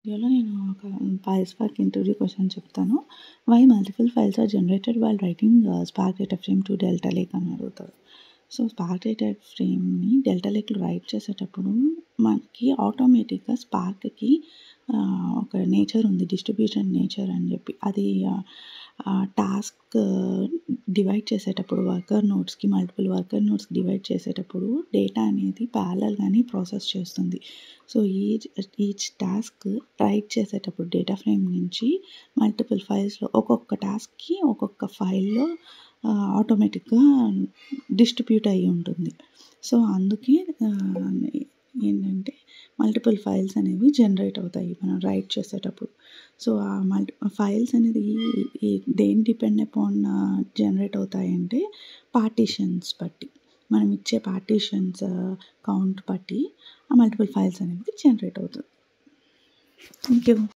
వీడియోలో నేను ఒక PySpark ఇంటర్వ్యూ క్వశ్చన్ చెప్తాను. Why multiple files are generated while writing Spark data frame to Delta Lake అని అడుగుతారు. సో స్పార్క్ డేటా ఫ్రేమ్ని డెల్టా లేక్లో రైట్ చేసేటప్పుడు మనకి ఆటోమేటిక్గా స్పార్క్కి ఒక నేచర్ ఉంది, డిస్ట్రిబ్యూషన్ నేచర్ అని చెప్పి. అది టాస్క్ డివైడ్ చేసేటప్పుడు వర్కర్ నోడ్స్కి మల్టిపుల్ వర్కర్ నోడ్స్కి డివైడ్ చేసేటప్పుడు డేటా అనేది ప్యారలల్గానే ప్రాసెస్ చేస్తుంది. సో ఈచ్ టాస్క్ రైట్ చేసేటప్పుడు డేటా ఫ్రేమ్ నుంచి మల్టిపుల్ ఫైల్స్లో ఒక్కొక్క టాస్క్కి ఒక్కొక్క ఫైల్లో ఆటోమేటిక్గా డిస్ట్రిబ్యూట్ అయ్యి ఉంటుంది. సో అందుకే ఏంటంటే మల్టిపుల్ ఫైల్స్ అనేవి జనరేట్ అవుతాయి మనం రైట్ చేసేటప్పుడు. సో ఆ ఫైల్స్ అనేది దేని డిపెండ్ అపాన్ జనరేట్ అవుతాయంటే పార్టీషన్స్ బట్టి, మనం ఇచ్చే పార్టీషన్స్ కౌంట్ బట్టి ఆ మల్టిపుల్ ఫైల్స్ అనేవి జనరేట్ అవుతుంది. Thank you.